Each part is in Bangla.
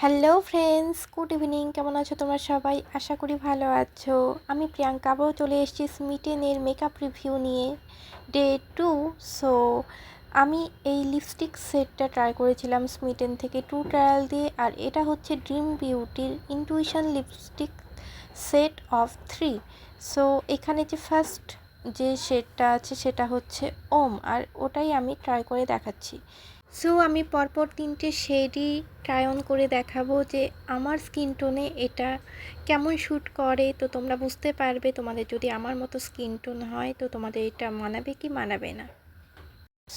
Hello friends, good evening. কেমন আছো তোমরা সবাই? আশা করি ভালো আছো। আমি প্রিয়াঙ্কা আবারও চলে এসেছি স্মিটেনের মেকআপ রিভিউ নিয়ে, ডে 2। সো আমি এই লিপস্টিক সেটটা ট্রাই করেছিলাম স্মিটেন থেকে 2 ট্রায়াল দিয়ে, আর এটা হচ্ছে ড্রিম বিউটির intuition lipstick set of 3। So এখানে যে ফার্স্ট যে শেডটা আছে সেটা হচ্ছে ওম, আর ওটাই আমি ট্রাই করে দেখাচ্ছি। সো আমি পরপর 3টে শেডই ট্রাই অন করে দেখাবো যে আমার স্কিন টোনে এটা কেমন শ্যুট করে। তো তোমরা বুঝতে পারবে, তোমাদের যদি আমার মতো স্কিন টোন হয় তো তোমাদের এটা মানাবে কি মানাবে না।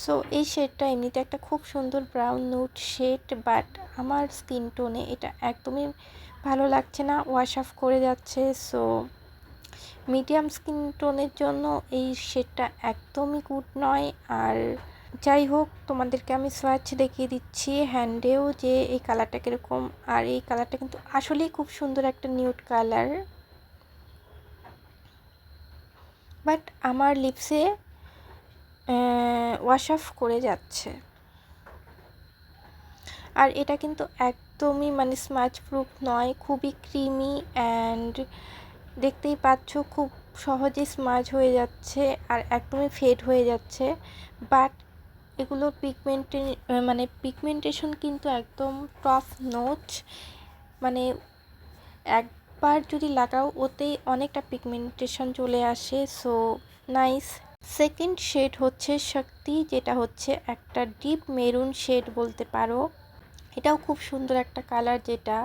সো এই শেডটা এমনিতে একটা খুব সুন্দর ব্রাউন নুড শেড, বাট আমার স্কিন টোনে এটা একদমই ভালো লাগছে না, ওয়াশ অফ করে যাচ্ছে। সো মিডিয়াম স্কিন টোনের জন্য এই শেডটা একদমই গুড নয়। আর যাই হোক, তোমাদেরকে আমি সোয়াচ দেখিয়ে দিচ্ছি হ্যান্ডেও যে এই কালারটা কীরকম। আর এই কালারটা কিন্তু আসলেই খুব সুন্দর একটা নিউড কালার, বাট আমার লিপসে ওয়াশ অফ করে যাচ্ছে। আর এটা কিন্তু একদমই মানে স্মাচ প্রুফ নয়, খুবই ক্রিমি অ্যান্ড দেখতেই পাচ্ছ খুব সহজে স্মাচ হয়ে যাচ্ছে আর একদমই ফেড হয়ে যাচ্ছে। বাট এগুলো পিগমেন্টেশন কিন্তু একদম টপ নোচ, মানে একবার যদি লাগাও ওতেই অনেকটা পিগমেন্টেশন চলে আসে। So nice. সেকেন্ড শেড হচ্ছে শক্তি, যেটা হচ্ছে একটা ডিপ মেরুন শেড বলতে পারো। এটাও খুব সুন্দর একটা কালার, যেটা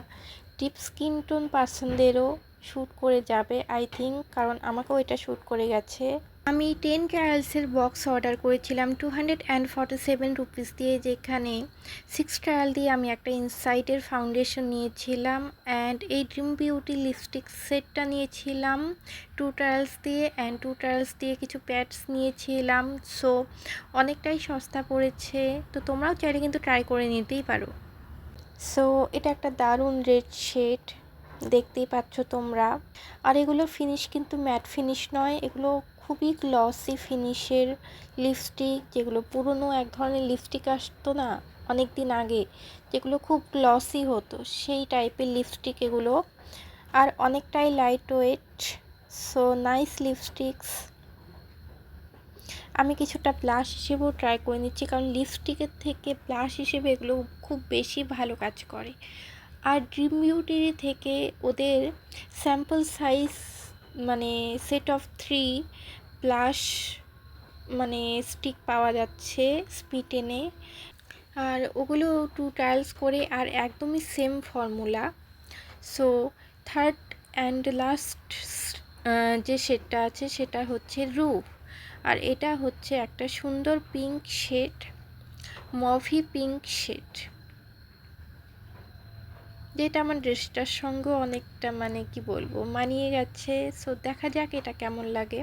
ডিপ স্কিন টোন পার্সনদেরও শ্যুট করে যাবে আই থিঙ্ক, কারণ আমাকেও এটা শ্যুট করে গেছে। আমি 10 ট্রায়ালসের বক্স অর্ডার করেছিলাম 247 রুপিস দিয়ে, যেখানে 6 ট্রায়াল দিয়ে আমি একটা ইনসাইটের ফাউন্ডেশন নিয়েছিলাম অ্যান্ড এই ড্রিম বিউটি লিপস্টিক সেটটা নিয়েছিলাম 2 ট্রায়ালস দিয়ে, অ্যান্ড 2 ট্রায়ালস দিয়ে কিছু প্যাডস নিয়েছিলাম। সো অনেকটাই সস্তা পড়েছে, তো তোমরাও চাইলে কিন্তু ট্রাই করে নিতেই পারো। সো এটা একটা দারুণ রেড শেড, দেখতেই পাচ্ছ তোমরা। আর এগুলোর ফিনিশ কিন্তু ম্যাট ফিনিশ নয়, এগুলো খুবই গ্লসি ফিনিশের লিপস্টিক, যেগুলো পুরনো এক ধরনের লিপস্টিক আসতো না অনেক দিন আগে, যেগুলো খুব গ্লসি হতো, সেই টাইপের লিপস্টিক এগুলো। আর অনেকটাই light weight. So nice lipsticks. আমি কিছুটা ব্লাশ হিসেবেও ট্রাই করে নিচ্ছি, কারণ লিপস্টিকের থেকে ব্লাশ হিসেবে এগুলো খুব বেশি ভালো কাজ করে। আর ড্রিম বিউটি থেকে ওদের স্যাম্পল সাইজ মানে সেট অফ 3 ব্লাশ মানে স্টিক পাওয়া যাচ্ছে স্মিটেনে, আর ওগুলো 2 ট্রায়ালস করে আর একদমই same formula. So third and last যে শেডটা আছে সেটা হচ্ছে রুফ, আর এটা হচ্ছে একটা সুন্দর pink shade, mauve pink shade, যেটা আমার ড্রেসটার সঙ্গে অনেকটা মানে কি বলবো মানিয়ে গেছে। সো দেখা যাক এটা কেমন লাগে।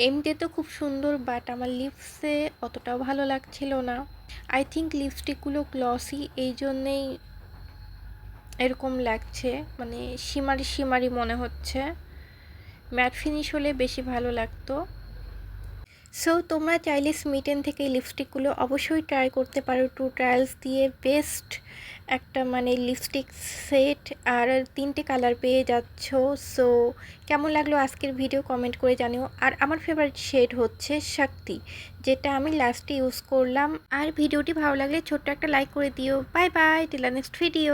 এমনিতে তো খুব সুন্দর, বাট আমার লিপসে অতটাও ভালো লাগছিল না। আই থিঙ্ক লিপস্টিকগুলো গ্লসি, এই জন্যেই এরকম লাগছে, মানে শিমারি শিমারি মনে হচ্ছে। ম্যাট ফিনিশ হলে বেশি ভালো লাগতো। সো তোমরা চাইলে স্মিটেন থেকে এই লিপস্টিকগুলো অবশ্যই ট্রাই করতে পারো 2 ট্রায়ালস দিয়ে। বেস্ট একটা মানে লিপস্টিক সেট, আর 3টে কালার পেয়ে যাচ্ছ। সো কেমন লাগলো আজকের ভিডিও কমেন্ট করে জানিও। আর আমার ফেভারিট শেড হচ্ছে শক্তি, যেটা আমি লাস্টে ইউজ করলাম। আর ভিডিওটি ভালো লাগলে ছোট্ট একটা লাইক করে দিও। Bye bye, till next video.